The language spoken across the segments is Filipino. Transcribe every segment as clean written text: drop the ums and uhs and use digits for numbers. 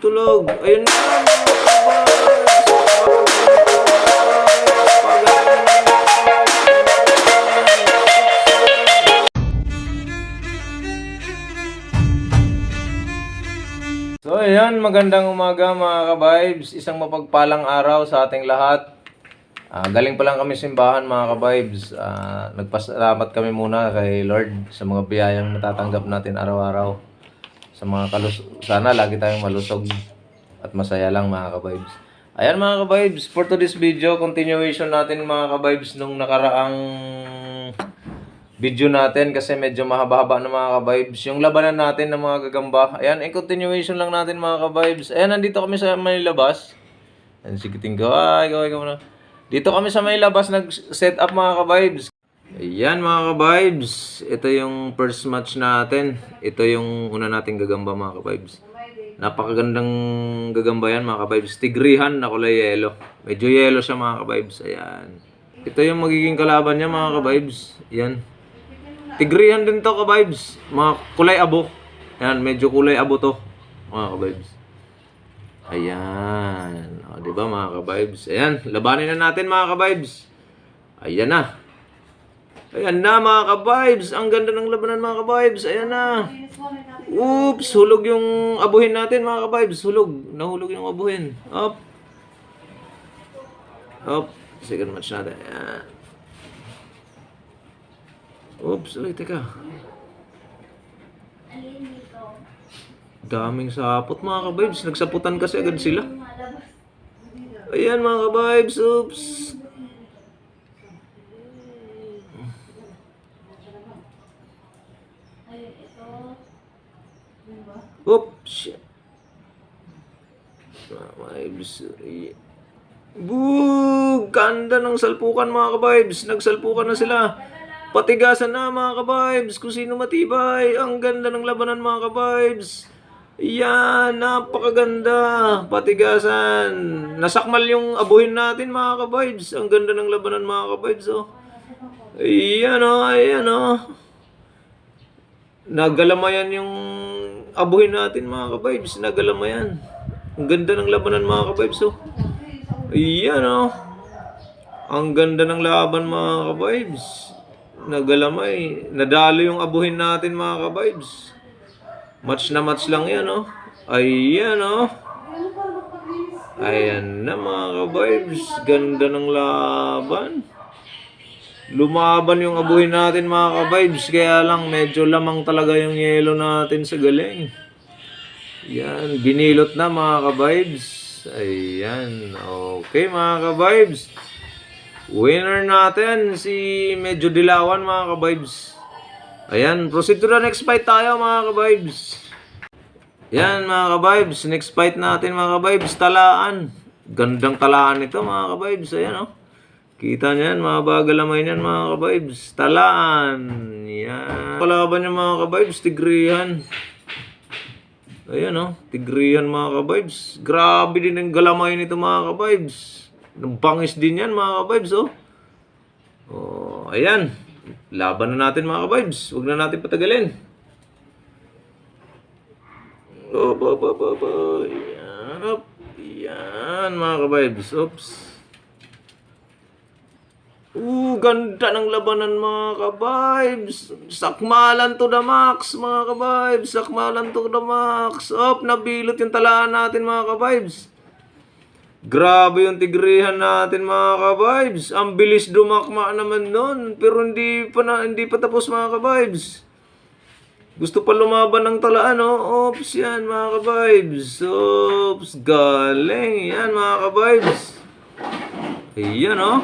Tulog. Ayun na mga So ayan, magandang umaga mga ka-vibes. Isang mapagpalang araw sa ating lahat. Galing pa lang kami simbahan mga ka-vibes. Nagpasalamat kami muna kay Lord sa mga biyayang natatanggap natin araw-araw. Sa mga sana lagi tayong malusog at masaya lang mga ka-vibes. Ayan mga ka-vibes, for today's video, continuation natin mga ka-vibes nung nakaraang video natin kasi medyo mahaba-haba na mga ka-vibes. Yung labanan natin ng mga gagamba. Ayan, continuation lang natin mga ka-vibes. Ayan, nandito kami sa may labas. Ayan, sigiting ko. Ikaw muna. Dito kami sa may labas nag-set up mga ka-vibes. Ayan mga ka-vibes. Ito yung first match natin. Ito yung una nating gagamba mga ka-vibes. Napakagandang gagamba yan mga ka-vibes. Tigrihan na kulay yellow. Medyo yellow siya mga ka-vibes. Ayan. Ito yung magiging kalaban niya mga ka-vibes. Ayan. Tigrihan din to ka-vibes. Mga kulay abo. Ayan, medyo kulay abo to. Mga ka-vibes. Ayan. O, diba mga ka-vibes? Ayan, labanin na natin mga ka-vibes. Ayan na. Ayan na mga ka-vibes. Ang ganda ng labanan mga ka-vibes. Ayan na. Oops, hulog yung abuhin natin mga ka-vibes. Hulog. Nahulog yung abuhin. Up. Up. Second match natin. Ayan. Oops, uy, teka. Daming sapot mga ka-vibes. Nagsaputan kasi agad sila. Ayan mga ka-vibes. Oops. Oops. Mga ka-vibes. Boog! Ganda ng salpukan mga ka-vibes. Nagsalpukan na sila. Patigasan na mga ka-vibes kung sino matibay. Ang ganda ng labanan mga ka-vibes. Yan, napakaganda. Patigasan. Nasakmal yung abuhin natin mga ka-vibes. Ang ganda ng labanan mga ka-vibes. Oh. Ayan o, ayan o. Nagalamayan yung abuhin natin mga ka-vibes. Nagalamayan. Ang ganda ng labanan mga ka-vibes. Oh. Ayan o. Ang ganda ng laban mga ka-vibes. Nagalamay. Nadalo yung abuhin natin mga ka-vibes. Match na match lang yan, oh. Ayan, oh. Ayan na mga ka-vibes. Ganda ng laban. Lumaban yung abuhin natin mga ka-vibes. Kaya lang medyo lamang talaga yung yelo natin sa galing. Yan. Binilot na mga ka-vibes. Ayan. Okay mga ka-vibes. Winner natin si medyo dilawan mga ka-vibes. Ayan, proceed to the next fight tayo mga ka-vibes. Ayan mga ka-vibes, next fight natin mga ka-vibes, talaan. Gandang talaan ito mga ka-vibes. Ayan oh. Kita nyo yan, mga bagalamay nyan mga ka-vibes. Talaan. Yan. Kalaban nyo mga ka-vibes, tigrihan. Ayan oh, tigrihan mga ka-vibes. Grabe din ang galamay nito mga ka-vibes. Bangis din yan mga ka-vibes oh. Oh, ayan. Laban na natin mga ka-vibes. Huwag na natin patagalin. Yan. Yan mga ka-vibes. Oops. Ganda ng labanan mga ka-vibes. Sakmalan to the max mga ka-vibes. Sakmalan to the max. Nabilot yung talaan natin mga ka-vibes. Grabe yung tigrihan natin mga ka-vibes. Ang bilis dumakma naman nun. Pero hindi pa tapos mga ka-vibes. Gusto pa lumaban ng talaan, oh. Oops, yan mga ka-vibes. Oops, galing. Yan mga ka-vibes. Ayan, oh.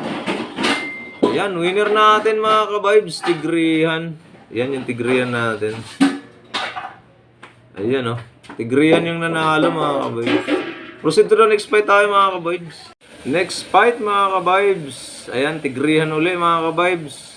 Ayan, winner natin mga ka-vibes. Tigrihan. Yan yung tigrihan natin. Ayan, oh. Tigrihan yung nanalo mga ka-vibes. Proceed to the next fight tayo mga ka-vibes. Next fight mga ka-vibes. Ayan, tigrihan uli mga ka-vibes.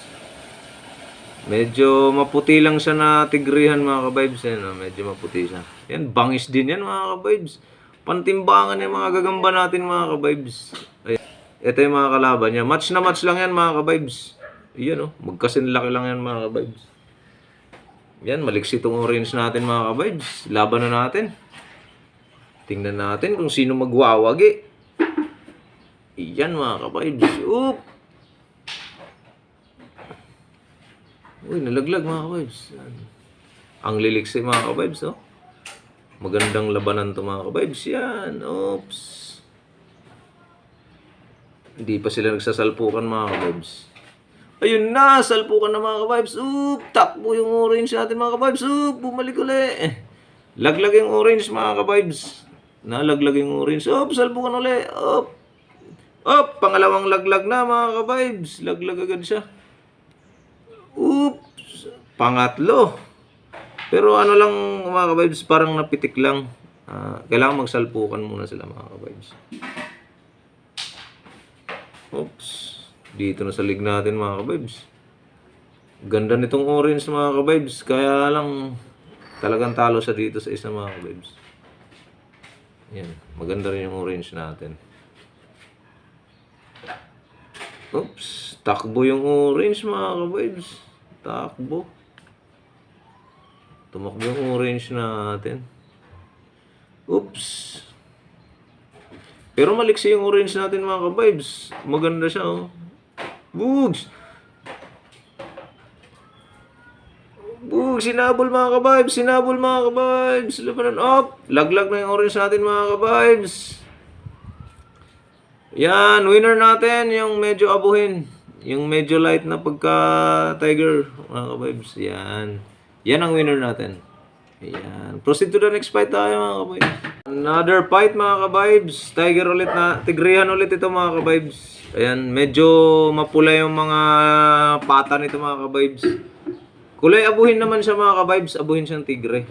Medyo maputi lang siya na tigrihan mga ka-vibes. Ayan, medyo maputi siya. Ayan, bangis din yan mga ka-vibes. Pantimbangan yung mga gagamba natin mga ka-vibes. Ayan, ito yung mga kalaban niya. Match na match lang yan mga ka-vibes. Ayan oh, magkasinlaki lang yan mga ka-vibes. Ayan, maliksi itong orange natin mga ka-vibes. Laban na natin. Tingnan natin kung sino magwawagi. Iyan mga ka-vibes. Oop! Uy, nalaglag mga ka-vibes. Ang liliksi mga ka-vibes, oh. Magandang labanan to mga ka-vibes. Yan. Oops. Hindi pa sila nagsasalpukan mga ka-vibes. Ayun na, salpukan na mga ka-vibes. Oop! Takbo yung orange natin mga ka-vibes. Oop! Bumalik ulit. Laglag yung orange mga ka-vibes. Nalaglag yung orange. Oop! Salpukan ulit. Oop! Oop! Pangalawang laglag na mga ka-vibes. Laglag agad siya. Oops! Pangatlo. Pero ano lang mga ka-vibes, parang napitik lang. Kailangan magsalpukan muna sila mga ka-vibes. Oops! Dito na sa lig natin mga ka-vibes. Ganda nitong orange mga ka-vibes. Kaya lang talagang talo siya dito sa isa mga ka-vibes. Yan. Maganda rin yung orange natin. Oops! Takbo yung orange mga ka-vibes. Takbo. Tumakbo yung orange natin. Oops! Pero maliksi yung orange natin mga ka-vibes. Maganda siya oh. Bugs! Bugs! Sinabol mga ka-vibes! Sinabol mga ka-vibes! Labanan up! Laglag na yung orange natin mga ka-vibes. Yan! Winner natin yung medyo abuhin. Yung medyo light na pagka-tiger mga ka-vibes. Yan. Yan ang winner natin. Ayan. Proceed to the next fight tayo mga ka-vibes. Another fight mga ka-vibes. Tiger ulit na. Tigrihan ulit ito mga ka-vibes. Ayan. Medyo mapula yung mga pata nito mga ka-vibes. Kulay abuhin naman siya mga ka-vibes. Abuhin siyang tigre.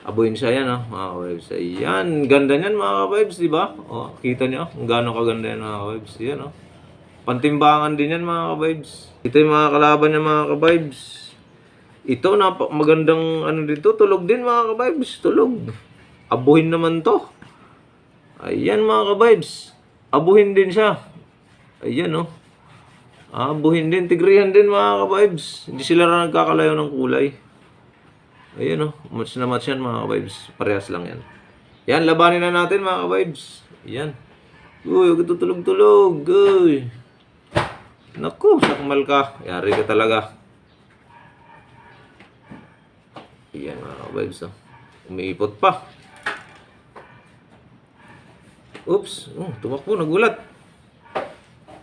Abuhin siya yan mga ka-vibes. Ayan. Ganda niyan mga ka-vibes. Diba? O, kita niyo kung gaano kaganda yan mga ka-vibes. Ayan Pantimbangan din yan mga ka-vibes. Ito yung mga kalaban niya mga ka-vibes. Ito, magandang ano dito, tulog din mga ka-vibes, tulog. Abuhin naman to. Ayan mga ka-vibes. Abuhin din siya. Ayan abuhin din, tigrihan din mga ka-vibes. Hindi sila na nagkakalayo ng kulay. Ayan match na match yan mga ka-vibes. Parehas lang yan. Yan, labanin na natin mga ka-vibes. Ayan. Uy, huwag tutulog-tulog. Uy. Naku, sakmal ka. Yari ka talaga. Ayan mga ka-vibes umiipot pa. Oops. Tumakbo, nagulat.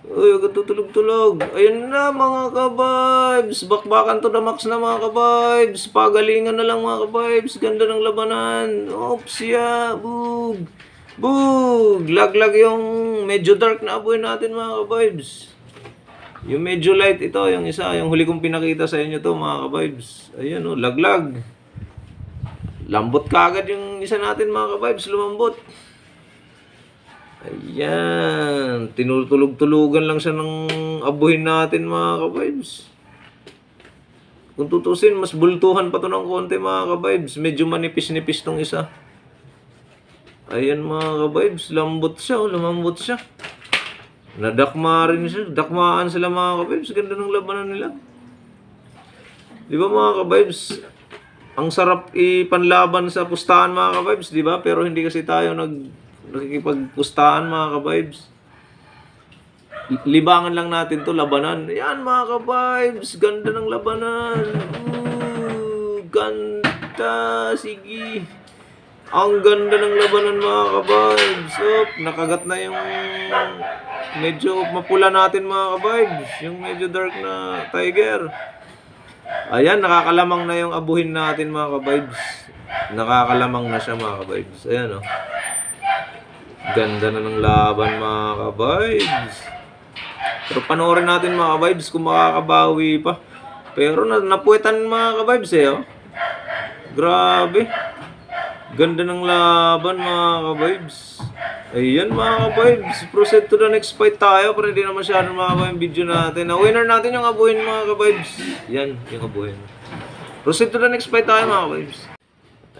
Uy, huwag tutulog-tulog. Ayun na mga ka-vibes. Bakbakan to the max na mga ka-vibes. Pagalingan na lang mga ka-vibes. Ganda ng labanan. Oops, yeah. Bug. Bug. Laglag yung medyo dark na abuhin natin mga ka-vibes. Yung medyo light ito, yung isa. Yung huli kong pinakita sa inyo to mga ka-vibes. Ayan laglag. Lambot kagad yung isa natin mga ka-vibes, lumambot. Ayan, tinutulog-tulugan lang siya ng abuhin natin mga ka-vibes. Kung tutusin, mas bultuhan pa to ng konti mga ka-vibes. Medyo manipis-nipis tong isa. Ayan mga ka-vibes, lambot siya, lumambot siya. Nadakma rin siya, dakmaan sila mga ka-vibes. Ganda ng labanan nila. Di ba mga ka-vibes? Ang sarap ipanlaban sa pustahan mga ka-vibes, di ba? Pero hindi kasi tayo nakikipagpustahan mga ka-vibes. Libangan lang natin to labanan. Yan mga ka-vibes, ganda ng labanan. Ganda, sige. Ang ganda ng labanan mga ka-vibes. Nakagat na yung medyo mapula natin mga ka-vibes. Yung medyo dark na tiger. Ayan, nakakalamang na yung abuhin natin mga ka-vibes. Nakakalamang na siya mga ka-vibes. Ayan Ganda na ng laban mga ka-vibes. Pero panoorin natin mga ka-vibes kung makakabawi pa. Pero napuwetan mga ka-vibes Grabe. Ganda ng laban mga ka-vibes. Ayan mga ka-vibes. Proceed to the next fight tayo para hindi na masyadong makaba yung video natin. Winner natin yung abuhin mga ka-vibes. Yan, yung abuhin. Proceed to the next fight tayo mga ka-vibes.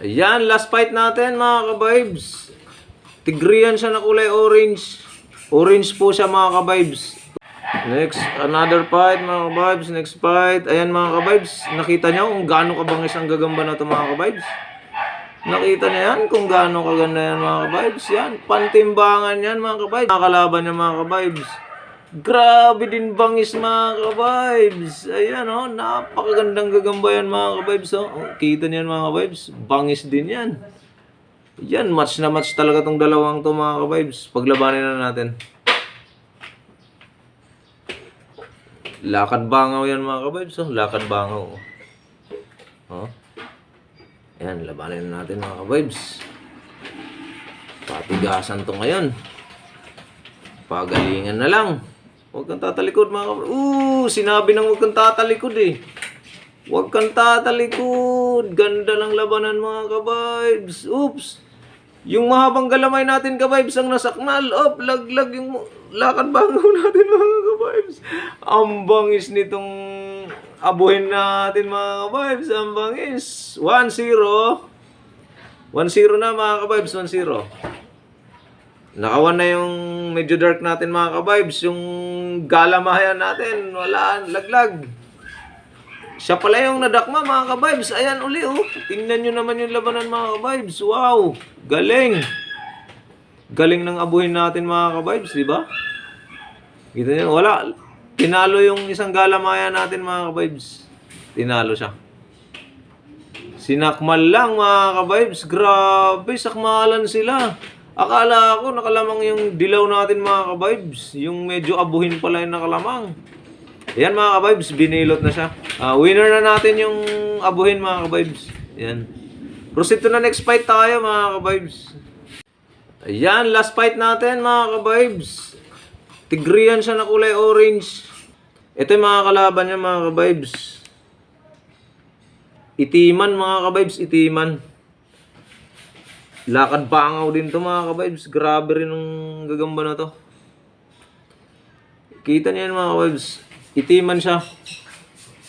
Ayan, last fight natin mga ka-vibes. Tigrihan siya na kulay orange. Orange po siya mga ka-vibes. Next, another fight mga ka-vibes. Next fight. Ayan mga ka-vibes. Nakita nyo kung gaano kabangis ang gagamba na ito mga ka-vibes. Nakita niya yan kung gaano kaganda yan mga ka-vibes. Yan, pantimbangan yan mga ka-vibes. Nakakalaban niya mga ka-vibes. Grabe din bangis mga ka-vibes. Ayan oh, napakagandang gagamba yan mga ka-vibes oh. Kita niyan mga ka-vibes, bangis din yan. Yan, match na match talaga tong dalawang to mga ka-vibes. Paglabanin na natin. Lakad bangaw yan mga ka-vibes oh. Lakad bangaw oh. Oh. Yan, labanin na natin mga ka-vibes. Patigasan to ngayon. Pagalingan na lang. Huwag kang tatalikod mga ka-vibes. Sinabi nang huwag kang tatalikod eh. Huwag kang tatalikod. Ganda ng labanan mga ka-vibes. Oops. Yung mahabang galamay natin ka-vibes ang nasakmal. Laglag yung lakad bangaw natin mga ka-vibes. Ang bangis nitong abuhin natin mga ka-vibes. Ang bangis. 1-0. 1-0 na mga ka-vibes. 1-0. Nakawan na yung medyo dark natin mga ka-vibes. Yung galamayan natin. Wala. Laglag. Siya pala yung nadakma mga ka-vibes. Ayan uli oh. Tingnan nyo naman yung labanan mga ka-vibes. Wow. Galing. Galing ng abuhin natin mga ka-vibes. Diba? Kita nyo. Wala. Tinalo yung isang galamaya natin mga ka-vibes. Tinalo siya. Sinakmal lang mga ka-vibes. Grabe, sakmalan sila. Akala ko nakalamang yung dilaw natin mga ka-vibes. Yung medyo abuhin pala yung nakalamang. Ayan mga ka-vibes, binilot na siya. Winner na natin yung abuhin mga ka-vibes. Ayan. Proceed to na next fight tayo mga ka-vibes. Ayan, last fight natin mga ka-vibes. Tigrian siya na kulay orange. Ito yung mga kalaban niya mga ka-vibes. Itiman mga ka-vibes, itiman. Lakad bangaw din to mga ka-vibes. Grabe rin yung gagamba na to. Kita niyo yan mga ka-vibes. Itiman siya.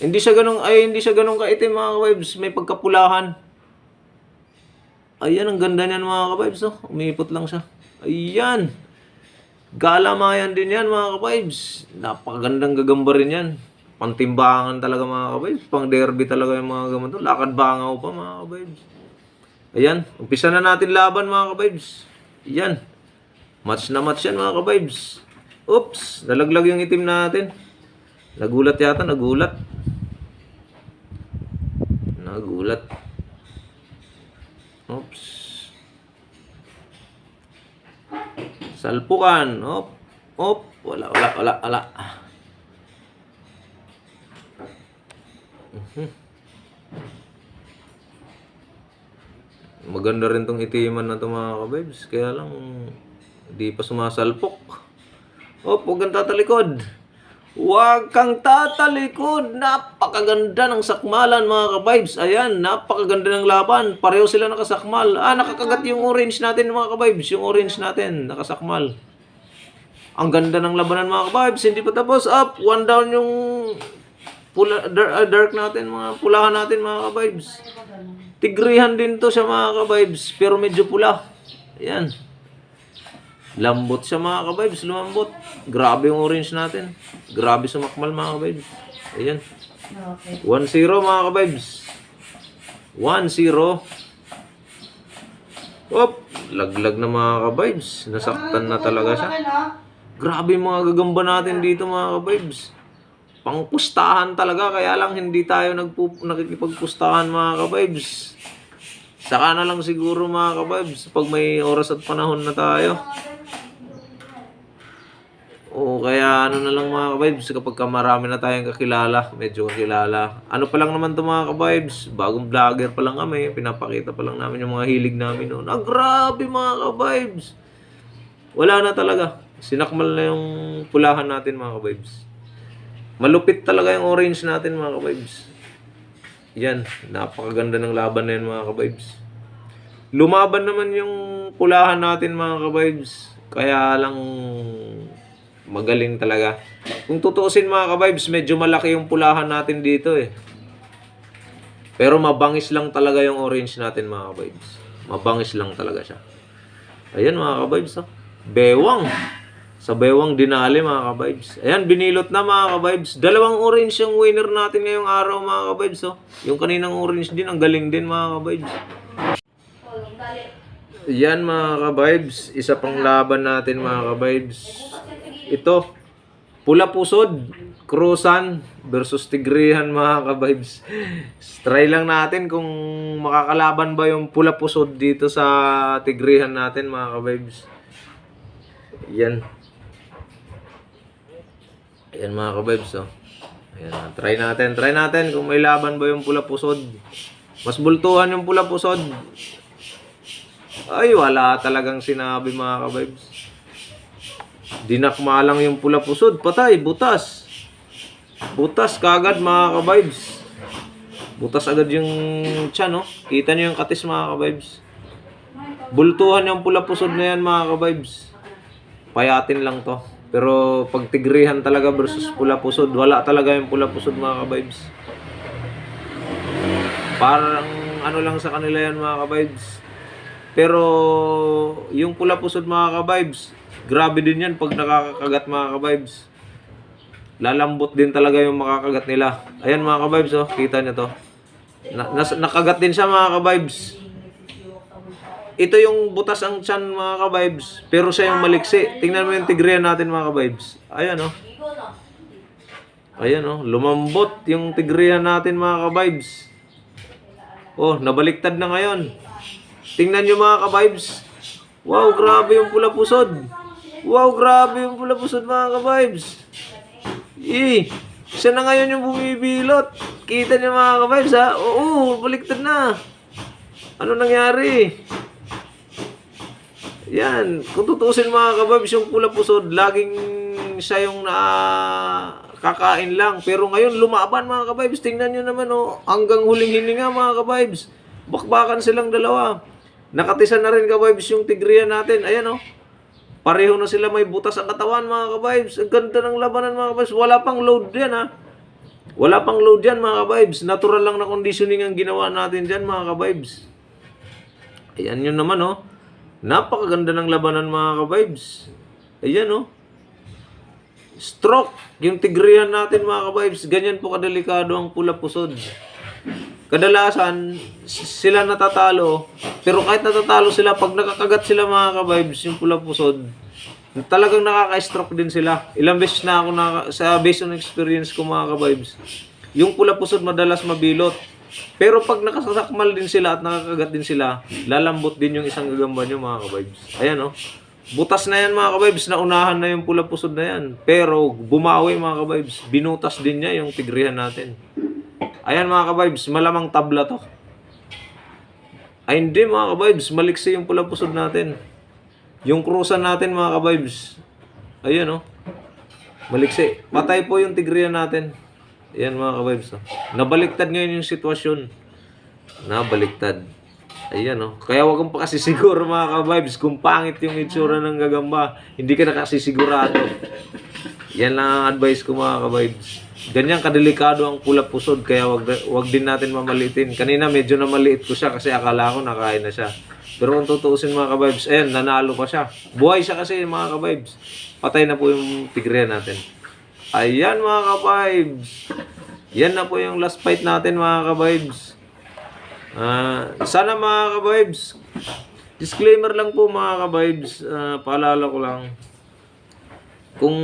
Hindi siya ganong kaitim mga ka-vibes. May pagkapulahan. Ayan, ang ganda niyan mga ka-vibes. Oh. Umipot lang siya. Ayan. Galamayan din yan mga ka-vibes. Napakagandang gagamba rin yan. Pantimbangan talaga mga ka-vibes. Pang derby talaga yung mga gagamba to. Lakad bangaw pa mga ka-vibes. Ayan. Umpisa na natin laban mga ka-vibes. Ayan. Match na match yan mga ka-vibes. Oops. Nalaglag yung itim natin. Nagulat yata. Nagulat. Oops. Salpukan. Wala. Maganda rin tong itiman na to mga ka-vibes. Kaya lang, hindi pa sumasalpok. Huwag kang tatalikod. Huwag kang tatalikod. Napakaganda ng sakmalan mga ka-vibes. Ayan, napakaganda ng laban. Pareho sila nakasakmal. Nakakagat yung orange natin mga ka-vibes. Yung orange natin, nakasakmal. Ang ganda ng labanan mga ka-vibes. Hindi pa tapos. Up, 1 down yung dark natin, mga pulahan natin mga ka-vibes. Tigrihan din to siya mga ka-vibes. Pero medyo pula. Ayan. Lambot siya mga ka-vibes, lumambot. Grabe yung orange natin. Grabe sumakmal mga ka-vibes. Ayan. 1-0 mga ka-vibes. 1-0. Laglag na mga ka-vibes. Nasaktan na talaga siya. Grabe yung mga gagamba natin dito mga ka-vibes. Pangpustahan talaga. Kaya lang hindi tayo nakikipagpustahan mga ka-vibes. Saka na lang siguro mga ka-vibes pag may oras at panahon na tayo. Kaya ano na lang mga ka-vibes, kapag marami na tayong kakilala, medyo kakilala. Ano pa lang naman to mga ka-vibes, bagong vlogger pa lang kami, pinapakita pa lang namin yung mga hilig namin noon. Grabe mga ka-vibes! Wala na talaga. Sinakmal na yung pulahan natin mga ka-vibes. Malupit talaga yung orange natin mga ka-vibes. Yan, napakaganda ng laban na yan mga ka-vibes. Lumaban naman yung pulahan natin mga ka-vibes. Kaya lang magaling talaga. Kung tutuusin mga ka-vibes, medyo malaki yung pulahan natin dito eh. Pero mabangis lang talaga yung orange natin mga ka-vibes. Mabangis lang talaga siya. Ayan mga ka-vibes. Bewang. Sa bewang dinali mga ka-vibes. Ayan, binilot na mga ka-vibes. 2 orange yung winner natin ngayong araw mga ka-vibes. Yung kaninang orange din, ang galing din mga ka-vibes. Yan mga ka-vibes, isa pang laban natin mga ka-vibes. Ito, Pula Pusod, Cruzan versus Tigrihan mga ka-vibes. Try lang natin kung makakalaban ba yung Pula Pusod dito sa Tigrihan natin mga ka-vibes. Yan. Yan mga ka-vibes oh. Ayan, try natin kung may laban ba yung Pula Pusod. Mas bultuhan yung Pula Pusod. Ay, wala talagang sinabi mga ka-vibes. Dinakma lang yung Pula Pusod. Patay, butas. Butas kagad mga ka-vibes. Butas agad yung tiyan, no? Kita nyo yung katis mga ka-vibes. Bultuhan yung Pula Pusod na yan mga ka-vibes. Payatin lang to. Pero pag Tigrihan talaga versus Pula Pusod, wala talaga yung Pula Pusod mga ka-vibes. Parang ano lang sa kanila yan mga ka-vibes. Pero yung Pula Pusod mga ka-vibes, grabe din yan pag nakakagat mga ka-vibes. Lalambot din talaga yung makakagat nila. Ayan mga ka-vibes oh, kita nyo to. Nakagat din siya mga ka-vibes. Ito yung butas ang tiyan mga ka-vibes, pero siya yung maliksi. Tingnan mo yung Tigrihan natin mga ka-vibes. Ayan oh. Ayan oh, lumambot yung Tigrihan natin mga ka-vibes. Oh, nabaliktad na ngayon. Tingnan nyo mga ka-vibes. Wow, grabe yung Pula Pusod. Wow, grabe yung Pula Pusod mga ka-vibes. Siya na ngayon yung bumibilot. Kita nyo mga ka-vibes ha? Oo, baliktad na. Ano nangyari? Yan. Kung tutusin mga ka-vibes, yung Pula Pusod, laging siya yung kakain lang. Pero ngayon, lumaban mga ka-vibes. Tingnan nyo naman oh. Hanggang huling hininga mga ka-vibes. Bakbakan silang dalawa. Nakatisan na rin ka-vibes yung Tigrihan natin. Ayan oh. Pareho na sila may butas ang katawan mga ka-vibes. Ang ganda ng labanan mga ka-vibes. Wala pang load yan ha. Wala pang load yan mga ka-vibes. Natural lang na conditioning ang ginawa natin dyan mga ka-vibes. Ayan yun naman oh. Napakaganda ng labanan mga ka-vibes. Ayan oh. Stroke. Yung Tigrihan natin mga ka-vibes. Ganyan po kadelikado ang Pula Pusod. Kadalasan, sila natatalo. Pero kahit natatalo sila, pag nakakagat sila mga ka-vibes, yung Pula Pusod, talagang nakaka-stroke din sila. Ilang beses na ako sa based on experience ko mga ka-vibes, yung Pula Pusod madalas mabilot. Pero pag nakasakmal din sila at nakakagat din sila, lalambot din yung isang gagamba nyo mga ka-vibes. Ayan oh. Butas na yan mga ka-vibes, naunahan na yung Pula Pusod na yan. Pero bumawi mga ka-vibes, binutas din niya yung Tigrihan natin. Ayan mga ka-vibes, malamang tabla to. Ay hindi mga ka-vibes, maliksi yung Pula Pusod natin. Yung Cruzan natin mga ka-vibes. Ayan oh. Maliksi. Patay po yung Tigrihan natin. Ayan mga ka-vibes oh. Nabaliktad ngayon yung sitwasyon. Nabaliktad. Ayan oh. Kaya wag kang pa kasi siguro mga ka-vibes kung pangit yung itsura ng gagamba. Hindi ka na kasi sigurado. Yan lang ang advice ko mga ka-vibes. Ganyan kadelikado ang Pula Pusod kaya wag din natin mamalitin. Kanina medyo namaliit ko siya kasi akala ko nakain na siya. Pero kung tutuusin mga ka-vibes, ayan, nanalo pa siya. Buhay siya kasi mga ka-vibes. Patay na po yung Tigrihan natin. Ayan mga ka-vibes. Yan na po yung last fight natin mga ka-vibes. Sana mga ka-vibes, disclaimer lang po mga ka-vibes, paalala ko lang. Kung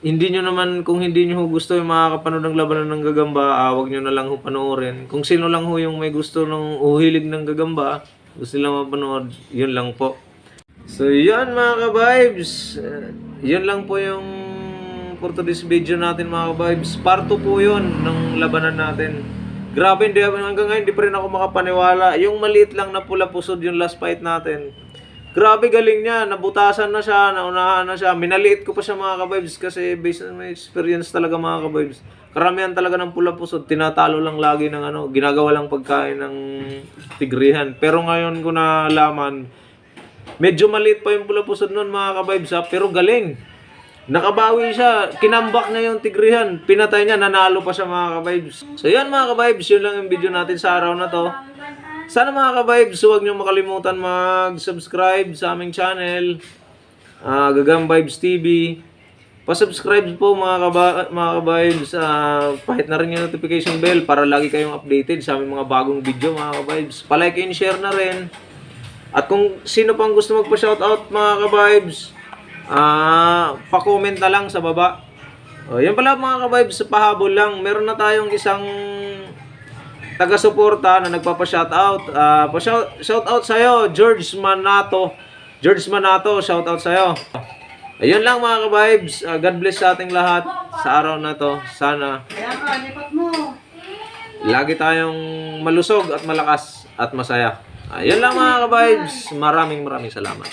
hindi nyo gusto yung makakapanood ng labanan ng gagamba, wag nyo na lang ho panoorin. Kung sino lang ho yung may gusto ng uhilig ng gagamba, gusto lang mapanood, yun lang po. So yan mga ka-vibes, yun lang po yung for today's video natin mga ka-vibes. Part 2 po yun ng labanan natin. Grabe, hanggang ngayon hindi pa rin ako makapaniwala. Yung maliit lang na Pula Pusod yung last fight natin. Grabe galing niya, nabutasan na siya, naunahan na siya. Minaliit ko pa siya mga ka-vibes kasi based on my experience talaga mga ka-vibes. Karamihan talaga ng Pula Pusod, tinatalo lang lagi ng ginagawa lang pagkain ng Tigrihan. Pero ngayon ko nalaman, medyo maliit pa yung Pula Pusod noon mga ka-vibes pero galing. Nakabawi siya, kinambak niya yung Tigrihan, pinatay niya, nanalo pa siya mga ka-vibes. So yan mga ka-vibes, yun lang yung video natin sa araw na to. Sana mga ka-vibes, huwag niyo makalimutan mag-subscribe sa aming channel, Gagambibes TV. Pa-subscribe po mga ka-vibes, pahit na rin yung notification bell para lagi kayong updated sa aming mga bagong video mga ka-vibes. Pa-like and share na rin. At kung sino pang gusto magpa-shoutout mga ka-vibes, pa-comment na lang sa baba. Yan pala mga ka-vibes, pahabol lang. Meron na tayong isang taga-suporta na nagpapa-shoutout. Shoutout sa'yo, George Manato. George Manato, shoutout sa'yo. Ayun lang mga ka-vibes. God bless sa ating lahat sa araw na to. Sana lagi tayong malusog at malakas at masaya. Ayun lang mga ka-vibes. Maraming salamat.